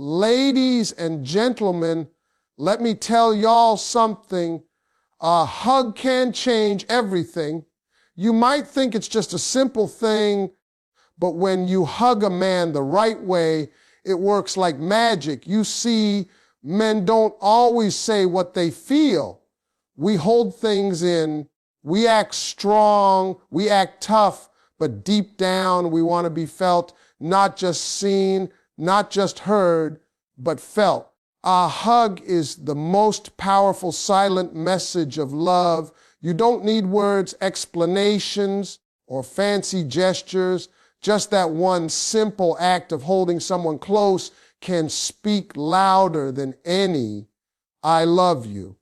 Ladies and gentlemen, let me tell y'all something. A hug can change everything. You might think it's just a simple thing, but when you hug a man the right way, it works like magic. You see, men don't always say what they feel. We hold things in. We act strong. We act tough, but deep down we want to be felt, not just seen, not just heard, but felt. A hug is the most powerful silent message of love. You don't need words, explanations, or fancy gestures. Just that one simple act of holding someone close can speak louder than any "I love you."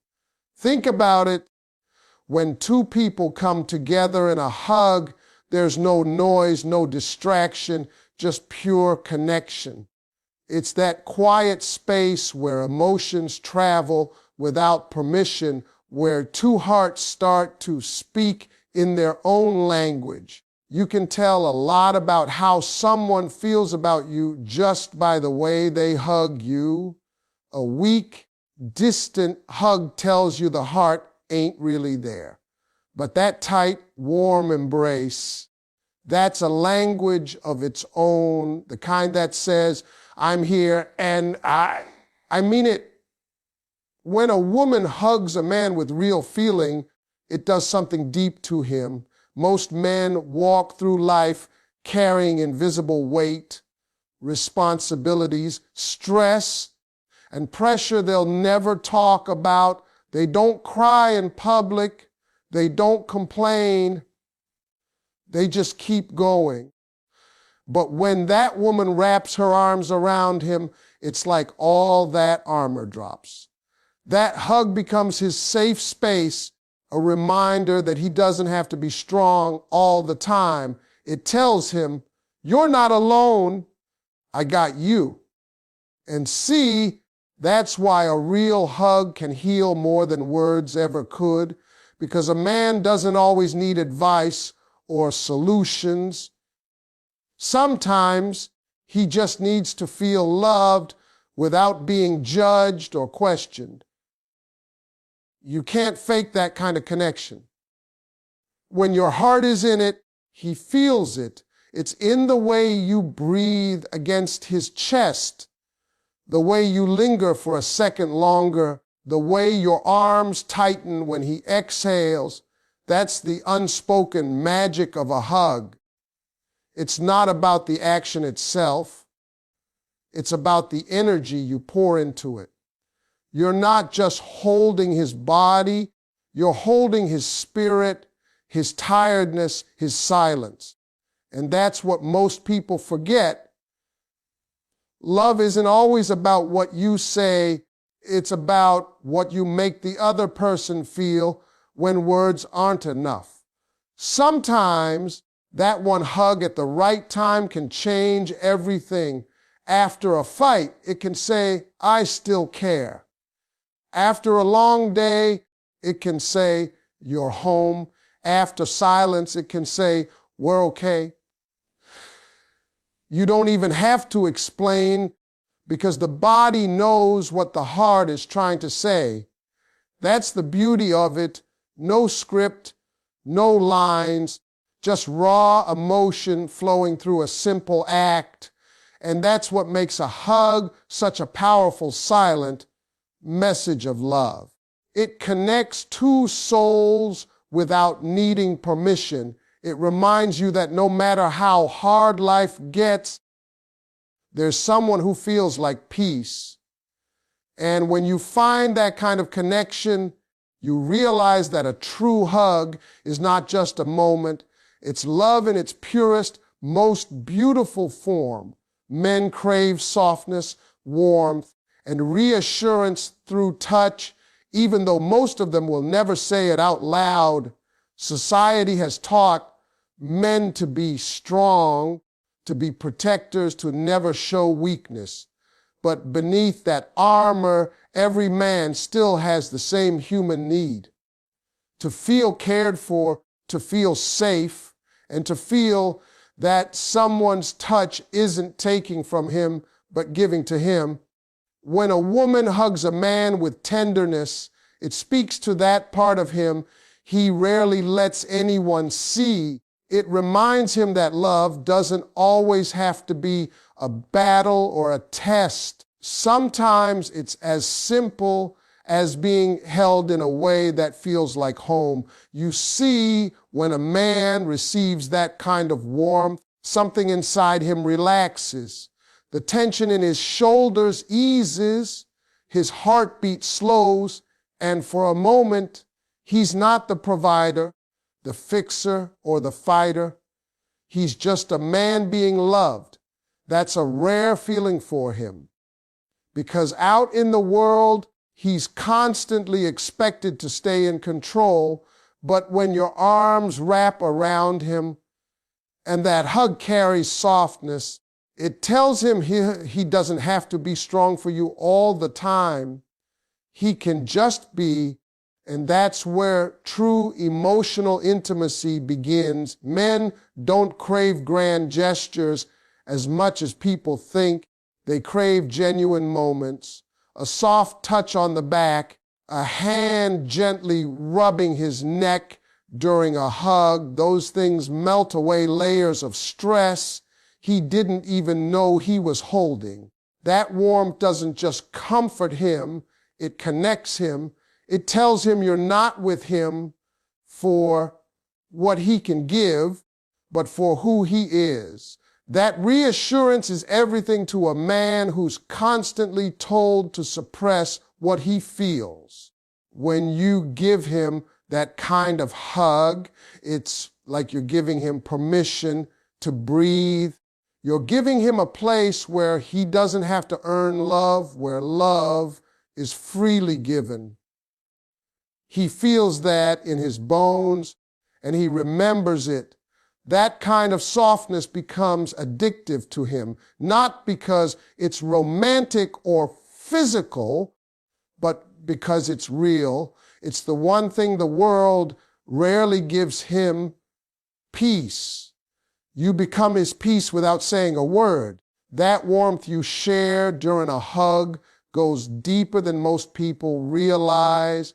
Think about it. When two people come together in a hug, there's no noise, no distraction, just pure connection. It's that quiet space where emotions travel without permission, where two hearts start to speak in their own language. You can tell a lot about how someone feels about you just by the way they hug you. A weak, distant hug tells you the heart ain't really there. But that tight, warm embrace, that's a language of its own, the kind that says, I'm here and I mean it. When a woman hugs a man with real feeling, it does something deep to him. Most men walk through life carrying invisible weight, responsibilities, stress, and pressure they'll never talk about. They don't cry in public. They don't complain. They just keep going. But when that woman wraps her arms around him, it's like all that armor drops. That hug becomes his safe space, a reminder that he doesn't have to be strong all the time. It tells him, you're not alone. I got you. And see, that's why a real hug can heal more than words ever could, because a man doesn't always need advice or solutions. Sometimes he just needs to feel loved without being judged or questioned. You can't fake that kind of connection. When your heart is in it, he feels it. It's in the way you breathe against his chest, the way you linger for a second longer, the way your arms tighten when he exhales. That's the unspoken magic of a hug. It's not about the action itself. It's about the energy you pour into it. You're not just holding his body, you're holding his spirit, his tiredness, his silence. And that's what most people forget. Love isn't always about what you say, it's about what you make the other person feel when words aren't enough. Sometimes that one hug at the right time can change everything. After a fight, it can say, I still care. After a long day, it can say, you're home. After silence, it can say, we're okay. You don't even have to explain because the body knows what the heart is trying to say. That's the beauty of it. No script, no lines, just raw emotion flowing through a simple act. And that's what makes a hug such a powerful, silent message of love. It connects two souls without needing permission. It reminds you that no matter how hard life gets, there's someone who feels like peace. And when you find that kind of connection, you realize that a true hug is not just a moment. It's love in its purest, most beautiful form. Men crave softness, warmth, and reassurance through touch, even though most of them will never say it out loud. Society has taught men to be strong, to be protectors, to never show weakness. But beneath that armor, every man still has the same human need. To feel cared for, to feel safe, and to feel that someone's touch isn't taking from him, but giving to him. When a woman hugs a man with tenderness, it speaks to that part of him he rarely lets anyone see. It reminds him that love doesn't always have to be a battle or a test. Sometimes it's as simple as being held in a way that feels like home. You see, when a man receives that kind of warmth, something inside him relaxes. The tension in his shoulders eases, his heartbeat slows, and for a moment, he's not the provider, the fixer, or the fighter. He's just a man being loved. That's a rare feeling for him. Because out in the world, he's constantly expected to stay in control, but when your arms wrap around him and that hug carries softness, it tells him he doesn't have to be strong for you all the time. He can just be, and that's where true emotional intimacy begins. Men don't crave grand gestures as much as people think. They crave genuine moments, a soft touch on the back, a hand gently rubbing his neck during a hug. Those things melt away layers of stress he didn't even know he was holding. That warmth doesn't just comfort him, it connects him. It tells him you're not with him for what he can give, but for who he is. That reassurance is everything to a man who's constantly told to suppress what he feels. When you give him that kind of hug, it's like you're giving him permission to breathe. You're giving him a place where he doesn't have to earn love, where love is freely given. He feels that in his bones, and he remembers it. That kind of softness becomes addictive to him, not because it's romantic or physical, but because it's real. It's the one thing the world rarely gives him: peace. You become his peace without saying a word. That warmth you share during a hug goes deeper than most people realize.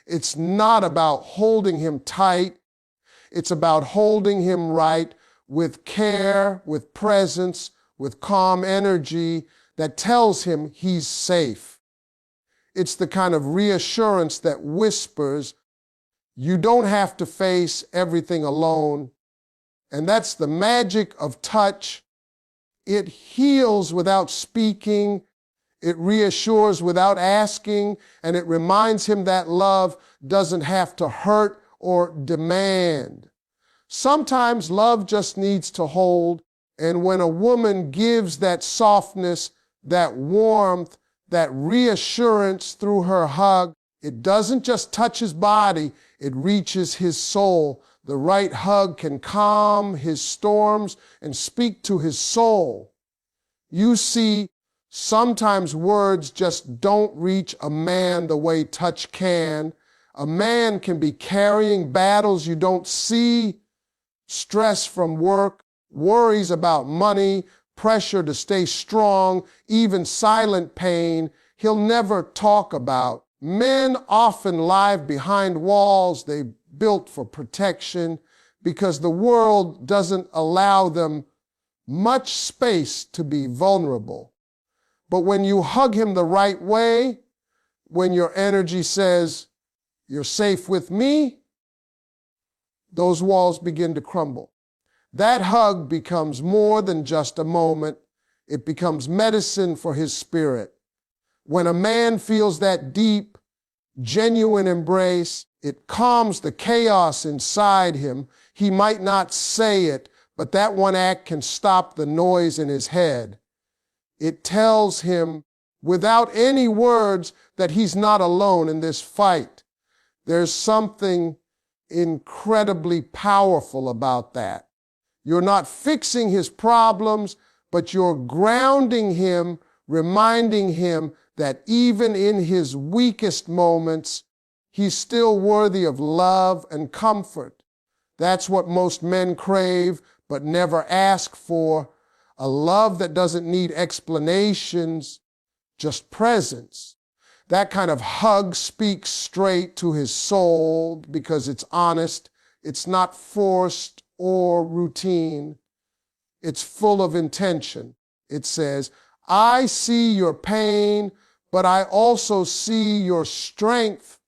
It's not about holding him tight. It's about holding him right, with care, with presence, with calm energy that tells him he's safe. It's the kind of reassurance that whispers, you don't have to face everything alone. And that's the magic of touch. It heals without speaking. It reassures without asking. And it reminds him that love doesn't have to hurt or demand. Sometimes love just needs to hold. And when a woman gives that softness, that warmth, that reassurance through her hug, it doesn't just touch his body, it reaches his soul. The right hug can calm his storms and speak to his soul. You see, sometimes words just don't reach a man the way touch can. A man can be carrying battles you don't see, stress from work, worries about money, pressure to stay strong, even silent pain he'll never talk about. Men often live behind walls they built for protection because the world doesn't allow them much space to be vulnerable. But when you hug him the right way, when your energy says, you're safe with me, those walls begin to crumble. That hug becomes more than just a moment. It becomes medicine for his spirit. When a man feels that deep, genuine embrace, it calms the chaos inside him. He might not say it, but that one act can stop the noise in his head. It tells him, without any words, that he's not alone in this fight. There's something incredibly powerful about that. You're not fixing his problems, but you're grounding him, reminding him that even in his weakest moments, he's still worthy of love and comfort. That's what most men crave, but never ask for. A love that doesn't need explanations, just presence. That kind of hug speaks straight to his soul because it's honest. It's not forced or routine. It's full of intention. It says, I see your pain, but I also see your strength.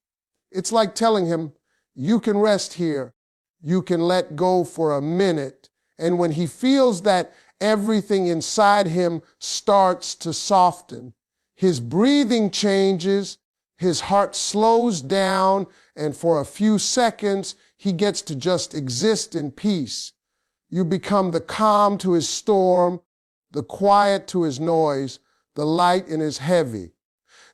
It's like telling him, you can rest here. You can let go for a minute. And when he feels that, everything inside him starts to soften. His breathing changes, his heart slows down, and for a few seconds, he gets to just exist in peace. You become the calm to his storm, the quiet to his noise, the light in his heavy.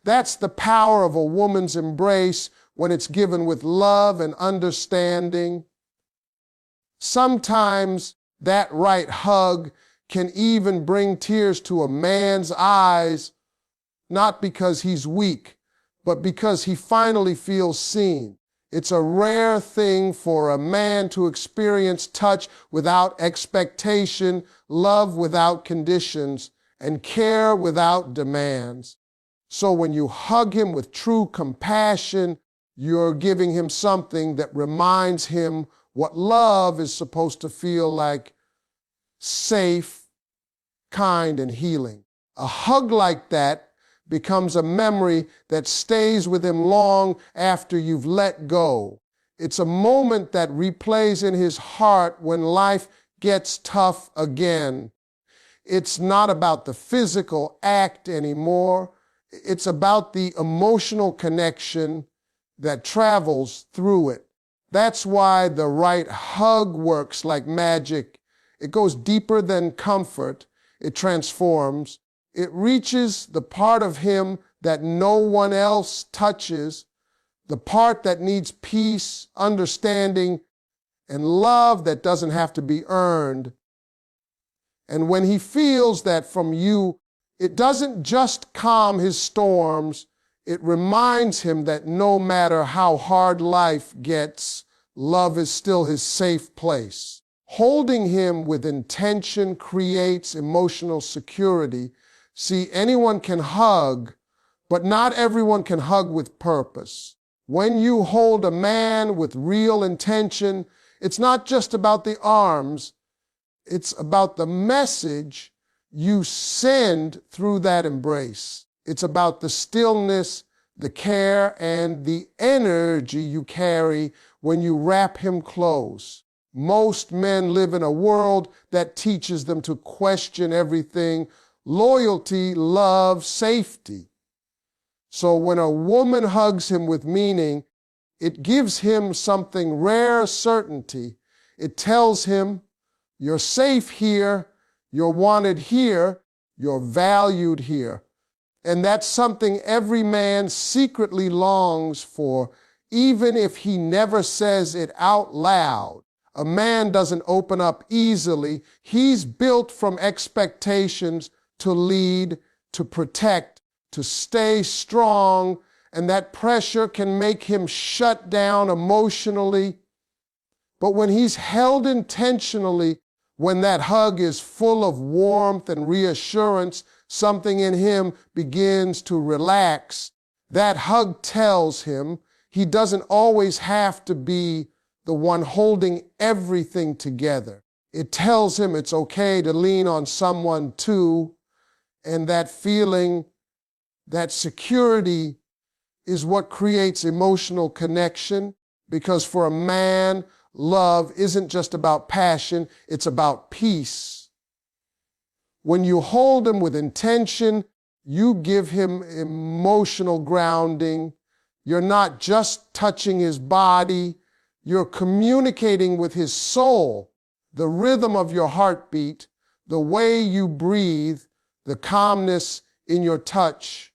That's the power of a woman's embrace when it's given with love and understanding. Sometimes that right hug can even bring tears to a man's eyes, not because he's weak, but because he finally feels seen. It's a rare thing for a man to experience touch without expectation, love without conditions, and care without demands. So when you hug him with true compassion, you're giving him something that reminds him what love is supposed to feel like: safe, kind, and healing. A hug like that becomes a memory that stays with him long after you've let go. It's a moment that replays in his heart when life gets tough again. It's not about the physical act anymore. It's about the emotional connection that travels through it. That's why the right hug works like magic. It goes deeper than comfort. It transforms. It reaches the part of him that no one else touches, the part that needs peace, understanding, and love that doesn't have to be earned. And when he feels that from you, it doesn't just calm his storms, it reminds him that no matter how hard life gets, love is still his safe place. Holding him with intention creates emotional security. See, anyone can hug, but not everyone can hug with purpose. When you hold a man with real intention, it's not just about the arms, it's about the message you send through that embrace. It's about the stillness, the care, and the energy you carry when you wrap him close. Most men live in a world that teaches them to question everything: loyalty, love, safety. So when a woman hugs him with meaning, it gives him something rare: certainty. It tells him, you're safe here, you're wanted here, you're valued here. And that's something every man secretly longs for, even if he never says it out loud. A man doesn't open up easily. He's built from expectations to lead, to protect, to stay strong, and that pressure can make him shut down emotionally. But when he's held intentionally, when that hug is full of warmth and reassurance, something in him begins to relax. That hug tells him he doesn't always have to be the one holding everything together. It tells him it's okay to lean on someone too, and that feeling, that security is what creates emotional connection, because for a man, love isn't just about passion, it's about peace. When you hold him with intention, you give him emotional grounding. You're not just touching his body, you're communicating with his soul. The rhythm of your heartbeat, the way you breathe, the calmness in your touch,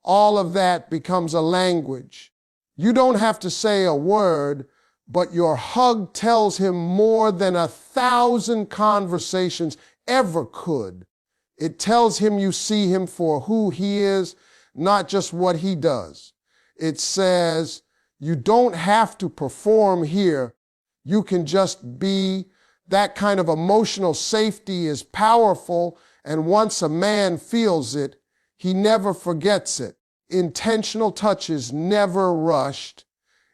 all of that becomes a language. You don't have to say a word, but your hug tells him more than 1,000 conversations ever could. It tells him you see him for who he is, not just what he does. It says, you don't have to perform here. You can just be. That kind of emotional safety is powerful, and once a man feels it, He never forgets it. Intentional touch is never rushed.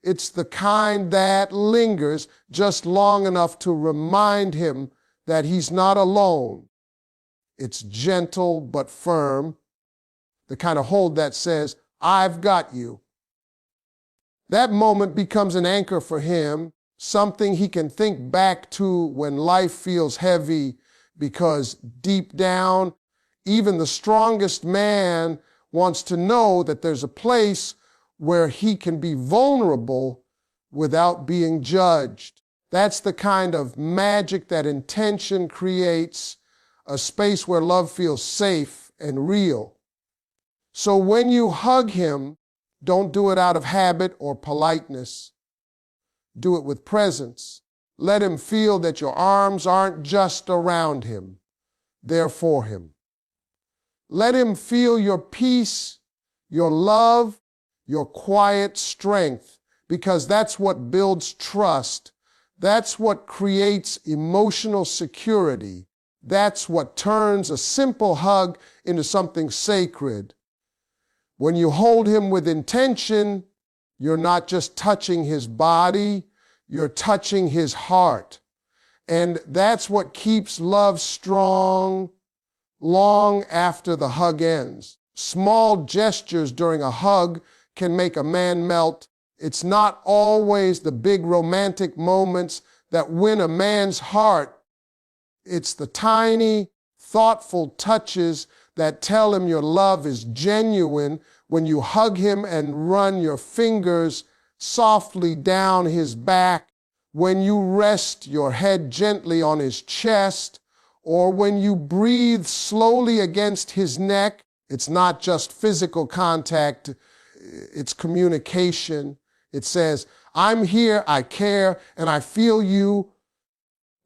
It's the kind that lingers just long enough to remind him that he's not alone. It's gentle but firm, the kind of hold that says, I've got you. That moment becomes an anchor for him, something he can think back to when life feels heavy, because deep down, even the strongest man wants to know that there's a place where he can be vulnerable without being judged. That's the kind of magic that intention creates, a space where love feels safe and real. So when you hug him, don't do it out of habit or politeness. Do it with presence. Let him feel that your arms aren't just around him, they're for him. Let him feel your peace, your love, your quiet strength, because that's what builds trust. That's what creates emotional security. That's what turns a simple hug into something sacred. When you hold him with intention, you're not just touching his body, you're touching his heart. And that's what keeps love strong long after the hug ends. Small gestures during a hug can make a man melt. It's not always the big romantic moments that win a man's heart. It's the tiny, thoughtful touches that tell him your love is genuine when you hug him and run your fingers softly down his back, when you rest your head gently on his chest, or when you breathe slowly against his neck. It's not just physical contact, it's communication. It says, I'm here, I care, and I feel you.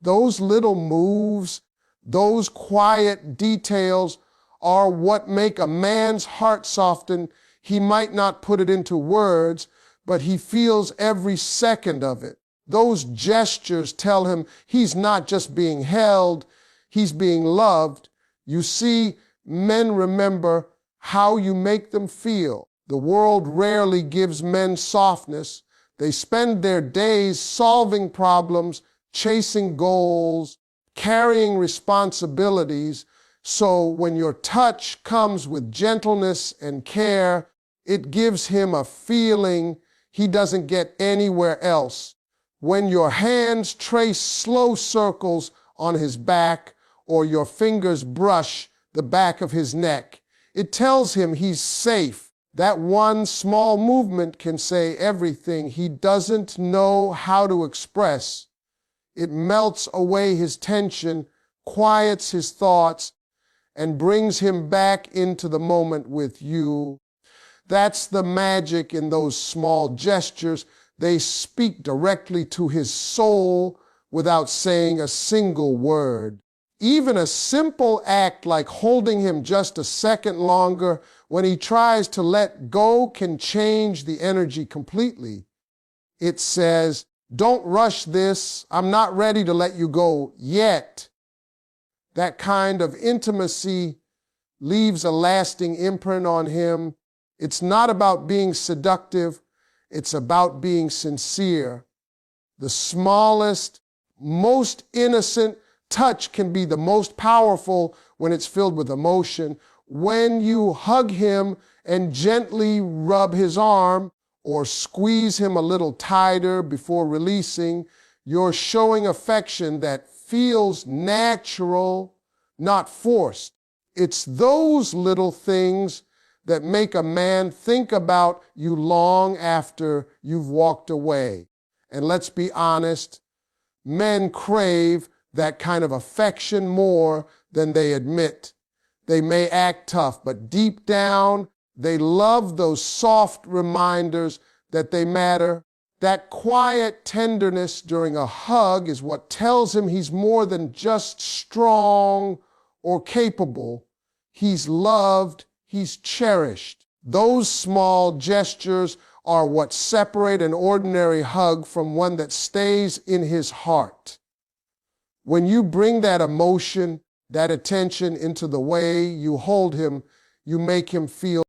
Those little moves, those quiet details are what make a man's heart soften. He might not put it into words, but he feels every second of it. Those gestures tell him he's not just being held, he's being loved. You see, men remember how you make them feel. The world rarely gives men softness. They spend their days solving problems, chasing goals, carrying responsibilities. So when your touch comes with gentleness and care, it gives him a feeling he doesn't get anywhere else. When your hands trace slow circles on his back or your fingers brush the back of his neck, it tells him he's safe. That one small movement can say everything he doesn't know how to express. It melts away his tension, quiets his thoughts, and brings him back into the moment with you. That's the magic in those small gestures. They speak directly to his soul without saying a single word. Even a simple act like holding him just a second longer when he tries to let go can change the energy completely. It says, don't rush this. I'm not ready to let you go yet. That kind of intimacy leaves a lasting imprint on him. It's not about being seductive. It's about being sincere. The smallest, most innocent touch can be the most powerful when it's filled with emotion. When you hug him and gently rub his arm or squeeze him a little tighter before releasing, you're showing affection that feels natural, not forced. It's those little things that make a man think about you long after you've walked away. And let's be honest, men crave that kind of affection more than they admit. They may act tough, but deep down, they love those soft reminders that they matter. That quiet tenderness during a hug is what tells him he's more than just strong or capable. He's loved, he's cherished. Those small gestures are what separate an ordinary hug from one that stays in his heart. When you bring that emotion, that attention into the way you hold him, you make him feel